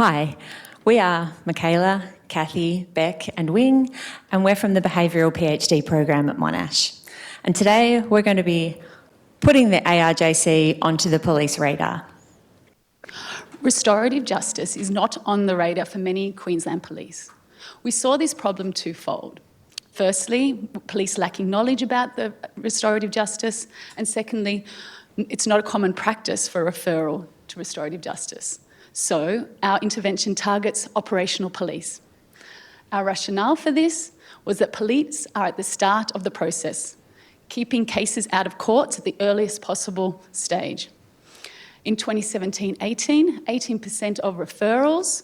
Hi, we are Michaela, Kathy, Beck and Wing, and we're from the Behavioural PhD program at Monash. And today we're going to be putting the ARJC onto the police radar. Restorative justice is not on the radar for many Queensland police. We saw this problem twofold. Firstly, police lacking knowledge about the restorative justice, and secondly, it's not a common practice for referral to restorative justice. So our intervention targets operational police. Our rationale for this was that police are at the start of the process, keeping cases out of courts at the earliest possible stage. In 2017-18, 18% of referrals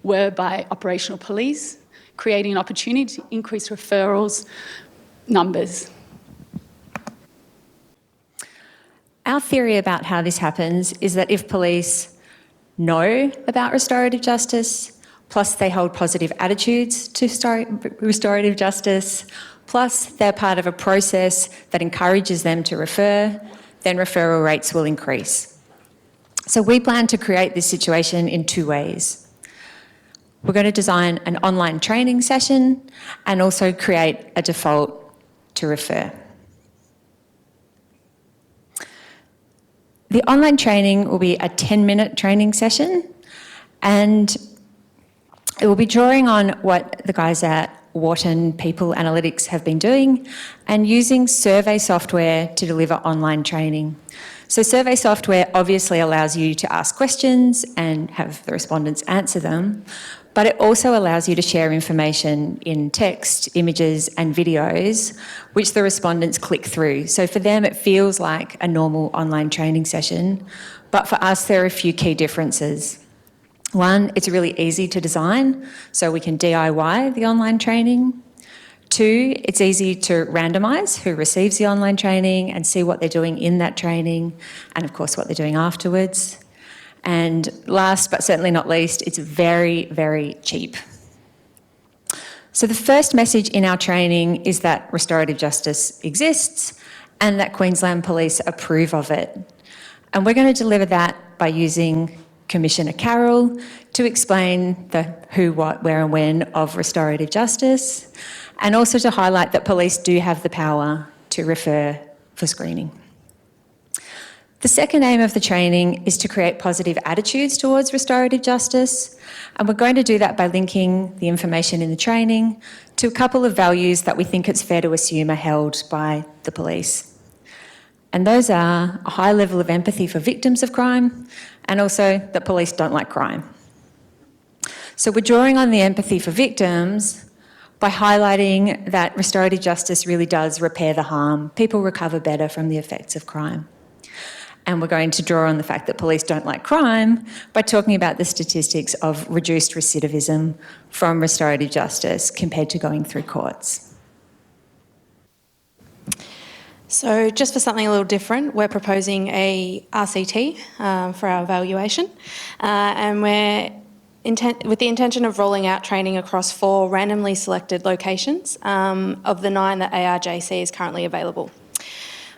were by operational police, creating an opportunity to increase referrals numbers. Our theory about how this happens is that if police know about restorative justice, plus they hold positive attitudes to restorative justice, plus they're part of a process that encourages them to refer, then referral rates will increase. So we plan to create this situation in two ways. We're going to design an online training session and also create a default to refer. The online training will be a 10-minute training session, and it will be drawing on what the guys at Wharton People Analytics have been doing and using survey software to deliver online training. So survey software obviously allows you to ask questions and have the respondents answer them, but it also allows you to share information in text, images and videos, which the respondents click through. So for them, it feels like a normal online training session, but for us, there are a few key differences. One, it's really easy to design, so we can DIY the online training. Two, it's easy to randomise who receives the online training and see what they're doing in that training, and of course what they're doing afterwards. And last but certainly not least, it's very, very cheap. So the first message in our training is that restorative justice exists and that Queensland Police approve of it. And we're going to deliver that by using Commissioner Carroll to explain the who, what, where and when of restorative justice, and also to highlight that police do have the power to refer for screening. The second aim of the training is to create positive attitudes towards restorative justice, and we're going to do that by linking the information in the training to a couple of values that we think it's fair to assume are held by the police. And those are a high level of empathy for victims of crime, and also that police don't like crime. So we're drawing on the empathy for victims by highlighting that restorative justice really does repair the harm. People recover better from the effects of crime. And we're going to draw on the fact that police don't like crime by talking about the statistics of reduced recidivism from restorative justice compared to going through courts. So just for something a little different, we're proposing a RCT for our evaluation, and we're with the intention of rolling out training across 4 randomly selected locations of the 9 that ARJC is currently available.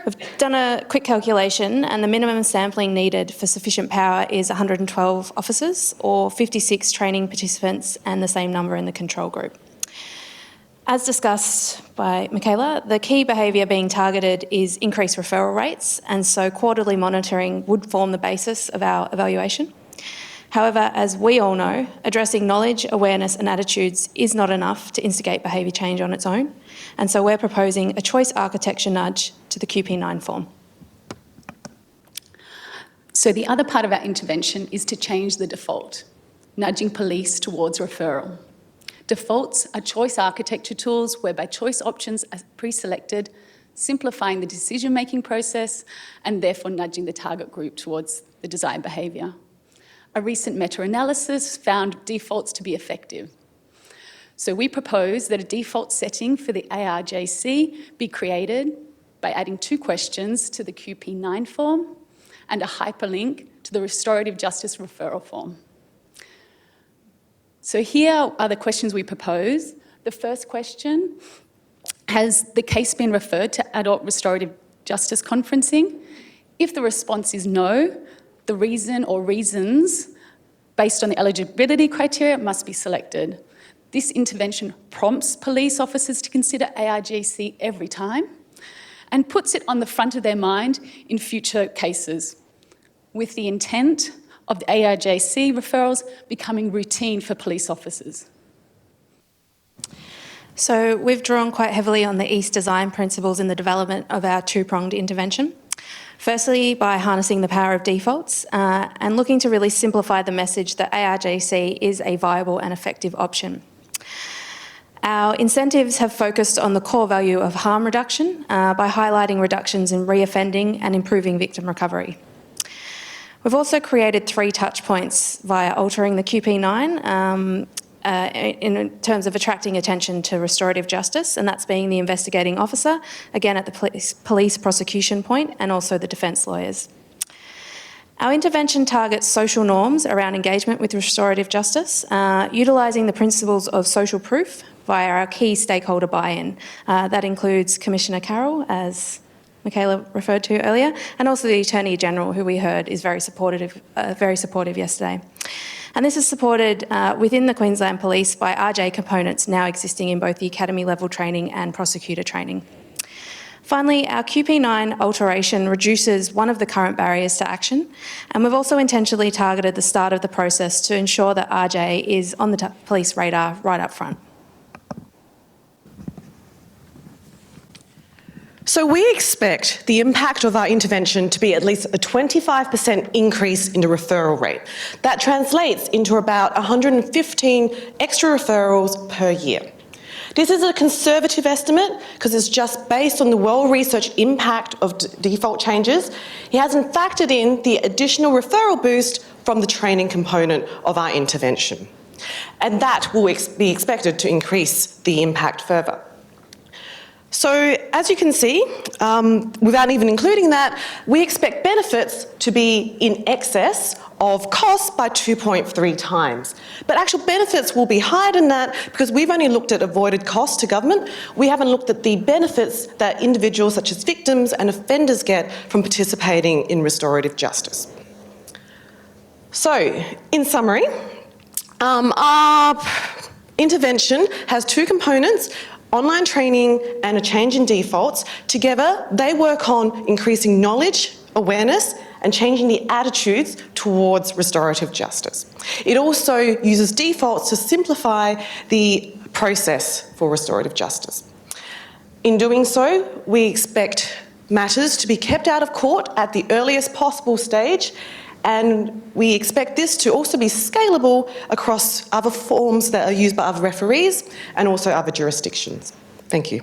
We've done a quick calculation, and the minimum sampling needed for sufficient power is 112 officers or 56 training participants and the same number in the control group. As discussed by Michaela, the key behaviour being targeted is increased referral rates, and so quarterly monitoring would form the basis of our evaluation. However, as we all know, addressing knowledge, awareness and attitudes is not enough to instigate behaviour change on its own, and so we're proposing a choice architecture nudge to the QP9 form. So the other part of our intervention is to change the default, nudging police towards referral. Defaults are choice architecture tools whereby choice options are pre-selected, simplifying the decision-making process and therefore nudging the target group towards the desired behaviour. A recent meta-analysis found defaults to be effective. So we propose that a default setting for the ARJC be created by adding 2 questions to the QP9 form and a hyperlink to the restorative justice referral form. So here are the questions we propose. The first question, has the case been referred to adult restorative justice conferencing? If the response is no, the reason or reasons based on the eligibility criteria, must be selected. This intervention prompts police officers to consider ARGC every time and puts it on the front of their mind in future cases, with the intent of the ARGC referrals becoming routine for police officers. So we've drawn quite heavily on the East design principles in the development of our two-pronged intervention. Firstly, by harnessing the power of defaults and looking to really simplify the message that ARGC is a viable and effective option. Our incentives have focused on the core value of harm reduction by highlighting reductions in reoffending and improving victim recovery. We've also created 3 touch points via altering the QP9 in terms of attracting attention to restorative justice, and that's being the investigating officer, again at the police prosecution point, and also the defence lawyers. Our intervention targets social norms around engagement with restorative justice, utilising the principles of social proof via our key stakeholder buy-in. That includes Commissioner Carroll, as Michaela referred to earlier, and also the Attorney General, who we heard is very supportive yesterday. And this is supported within the Queensland Police by RJ components now existing in both the academy level training and prosecutor training. Finally, our QP9 alteration reduces one of the current barriers to action, and we've also intentionally targeted the start of the process to ensure that RJ is on the police radar right up front. So we expect the impact of our intervention to be at least a 25% increase in the referral rate. That translates into about 115 extra referrals per year. This is a conservative estimate because it's just based on the well-researched impact of default changes. It hasn't factored in the additional referral boost from the training component of our intervention. And that will be expected to increase the impact further. So, as you can see, without even including that, we expect benefits to be in excess of costs by 2.3 times. But actual benefits will be higher than that because we've only looked at avoided costs to government. We haven't looked at the benefits that individuals such as victims and offenders get from participating in restorative justice. So, in summary, our intervention has 2 components: online training and a change in defaults. Together, they work on increasing knowledge, awareness, and changing the attitudes towards restorative justice. It also uses defaults to simplify the process for restorative justice. In doing so, we expect matters to be kept out of court at the earliest possible stage, and we expect this to also be scalable across other forms that are used by other referees and also other jurisdictions. Thank you.